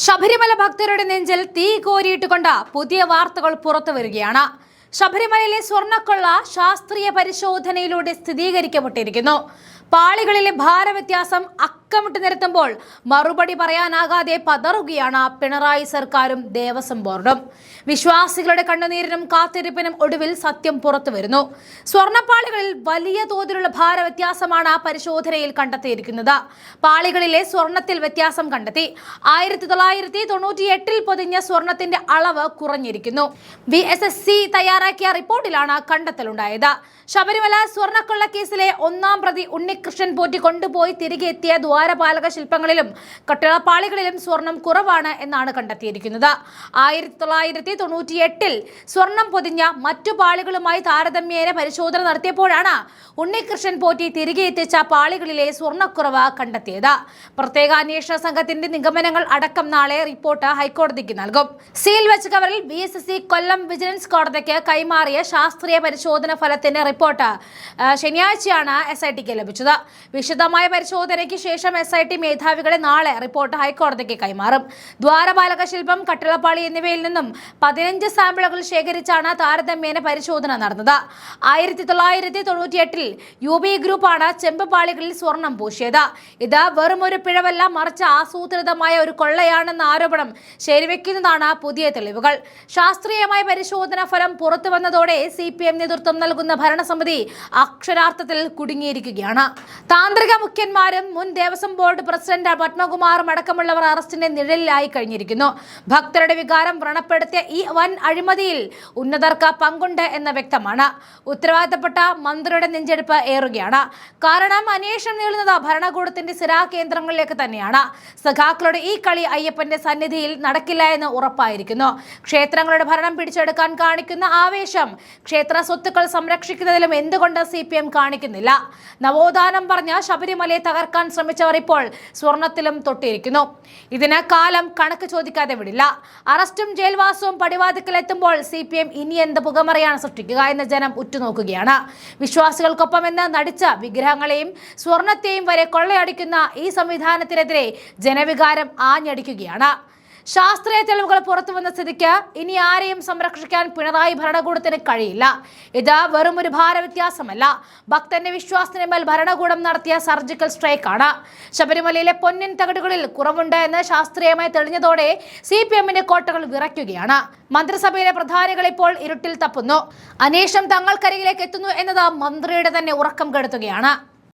ശബരിമല ഭക്തരുടെ നെഞ്ചിൽ തീ കോരിയിട്ടുകൊണ്ട് പുതിയ വാർത്തകൾ പുറത്തുവരികയാണ്. ശബരിമലയിലെ സ്വർണ്ണക്കൊള്ള ശാസ്ത്രീയ പരിശോധനയിലൂടെ സ്ഥിരീകരിക്കപ്പെട്ടിരിക്കുന്നു. പാളികളിലെ ഭാരവ്യത്യാസം അക്കമിട്ട് നിരത്തുമ്പോൾ മറുപടി പറയാനാകാതെ പതറുകയാണ് പിണറായി സർക്കാരും ദേവസ്വം ബോർഡും. വിശ്വാസികളുടെ കണ്ണുനീരിനും കാത്തിരിപ്പിനും ഒടുവിൽ സത്യം പുറത്തുവരുന്നു. സ്വർണ്ണപ്പാളികളിൽ വലിയ തോതിലുള്ള ഭാരവ്യത്യാസമാണ് പരിശോധനയിൽ കണ്ടെത്തിയിരിക്കുന്നത്. പാളികളിലെ സ്വർണത്തിൽ വ്യത്യാസം കണ്ടെത്തി. 1998 പൊതിഞ്ഞ സ്വർണത്തിന്റെ അളവ് കുറഞ്ഞിരിക്കുന്നു. VSSC തയ്യാറാക്കിയ റിപ്പോർട്ടിലാണ് കണ്ടെത്തലുണ്ടായത്. ശബരിമല സ്വർണ്ണക്കൊള്ള കേസിലെ ഒന്നാം പ്രതി ഉണ്ണികൃഷ്ണൻ പോറ്റി കൊണ്ടുപോയി തിരികെ എത്തിയ ദ്വാരപാലക ശില്പങ്ങളിലും കട്ടിളപ്പാളികളിലും സ്വർണം കുറവാണ് എന്നാണ് കണ്ടെത്തിയിരിക്കുന്നത്. 1998 സ്വർണം പൊതിഞ്ഞ മറ്റു പാളികളുമായി താരതമ്യേന പരിശോധന നടത്തിയപ്പോഴാണ് ഉണ്ണികൃഷ്ണൻ പോറ്റി തിരികെ എത്തിച്ച പാളികളിലെ സ്വർണ്ണക്കുറവ് കണ്ടെത്തിയത്. പ്രത്യേക അന്വേഷണ സംഘത്തിന്റെ നിഗമനങ്ങൾ അടക്കം നാളെ റിപ്പോർട്ട് ഹൈക്കോടതിക്ക് നൽകും. സീൽ വെച്ച കവറിൽ VSSC കൊല്ലം വിജിലൻസ് കോടതിക്ക് കൈമാറിയ ശാസ്ത്രീയ പരിശോധന ഫലത്തിന്റെ റിപ്പോർട്ട് ശനിയാഴ്ചയാണ് SITക്ക് ലഭിച്ചത്. വിശദമായ പരിശോധനയ്ക്ക് ശേഷം SIT മേധാവികളെ നാളെ റിപ്പോർട്ട് ഹൈക്കോടതിക്ക് കൈമാറും. ദ്വാരപാലക ശില്പം, കട്ടിളപ്പാളി എന്നിവയിൽ നിന്നും 15 സാമ്പിളുകൾ ശേഖരിച്ചാണ് താരതമ്യേന പരിശോധന നടന്നത്. 1998 UB ഗ്രൂപ്പാണ് ചെമ്പ് പാളികളിൽ സ്വർണം പൂശിയത്. ഇത് വെറും ഒരു പിഴവല്ല, മറിച്ച് ആസൂത്രിതമായ ഒരു കൊള്ളയാണെന്ന ആരോപണം ശരിവെക്കുന്നതാണ് പുതിയ തെളിവുകൾ. ശാസ്ത്രീയമായ പരിശോധനാ ഫലം പുറത്തു വന്നതോടെ CPM നേതൃത്വം നൽകുന്ന ഭരണസമിതി അക്ഷരാർത്ഥത്തിൽ കുടുങ്ങിയിരിക്കുകയാണ്. താന്ത്രിക മുഖ്യന്മാരും മുൻ ദേവസ്വം ബോർഡ് പ്രസിഡന്റ് പത്മകുമാറും അടക്കമുള്ളവർ അറസ്റ്റിന്റെ നിഴലിലായി കഴിഞ്ഞിരിക്കുന്നു. ഭക്തരുടെ വികാരം വ്രണപ്പെടുത്തിയ ഈ വൻ അഴിമതിയിൽ ഉന്നതർക്ക് പങ്കുണ്ട് എന്ന് വ്യക്തമാണ്. ഉത്തരവാദിത്തപ്പെട്ട മന്ത്രിയുടെ നെഞ്ചെടുപ്പ് ഏറുകയാണ്. കാരണം അന്വേഷണം നീളുന്നത് ഭരണകൂടത്തിന്റെ സ്ഥിരാകേന്ദ്രങ്ങളിലേക്ക് തന്നെയാണ്. സഖാക്കളുടെ ഈ കളി അയ്യപ്പന്റെ സന്നിധിയിൽ നടക്കില്ല എന്ന് ഉറപ്പായിരിക്കുന്നു. ക്ഷേത്രങ്ങളുടെ ഭരണം പിടിച്ചെടുക്കാൻ കാണിക്കുന്ന ആവേശം ക്ഷേത്ര സ്വത്തുക്കൾ സംരക്ഷിക്കുന്നതിലും എന്തുകൊണ്ട് CPM കാണിക്കുന്നില്ല? നവോത്ഥാനം പറഞ്ഞ ശബരിമലയെ തകർക്കാൻ ശ്രമിച്ചവർ ഇപ്പോൾ സ്വർണത്തിലും തൊട്ടിരിക്കുന്നു. ഇതിന് കാലം കണക്ക് ചോദിക്കാതെ വിടില്ല. അറസ്റ്റും ജയിൽവാസവും പടിവാതിക്കലെത്തുമ്പോൾ CPM ഇനി എന്ത് പുകമറയാണ് സൃഷ്ടിക്കുക എന്ന് ജനം ഉറ്റുനോക്കുകയാണ്. വിശ്വാസികൾക്കൊപ്പം എന്ന് നടിച്ച വിഗ്രഹങ്ങളെയും സ്വർണത്തെയും വരെ കൊള്ളയടിക്കുന്ന ഈ സംവിധാനത്തിനെതിരെ ജനവികാരം ആഞ്ഞടിക്കുകയാണ്. ശാസ്ത്രീയ തെളിവുകൾ പുറത്തുവന്ന സ്ഥിതിക്ക് ഇനി ആരെയും സംരക്ഷിക്കാൻ പിണറായി ഭരണകൂടത്തിന് കഴിയില്ല. ഇത് വെറും ഒരു ഭാരവ്യത്യാസമല്ല, ഭക്തന്റെ വിശ്വാസത്തിന് മേൽ ഭരണകൂടം നടത്തിയ സർജിക്കൽ സ്ട്രൈക്കാണ്. ശബരിമലയിലെ പൊന്നിൻ തകടുകളിൽ കുറവുണ്ട് എന്ന് ശാസ്ത്രീയമായി തെളിഞ്ഞതോടെ CPMന്റെ കോട്ടകൾ വിറയ്ക്കുകയാണ്. മന്ത്രിസഭയിലെ പ്രധാനികൾ ഇപ്പോൾ ഇരുട്ടിൽ തപ്പുന്നു. അന്വേഷണം തങ്ങൾക്കരികിലേക്ക് എത്തുന്നു എന്നത് മന്ത്രിയുടെ തന്നെ ഉറക്കം കെടുത്തുകയാണ്.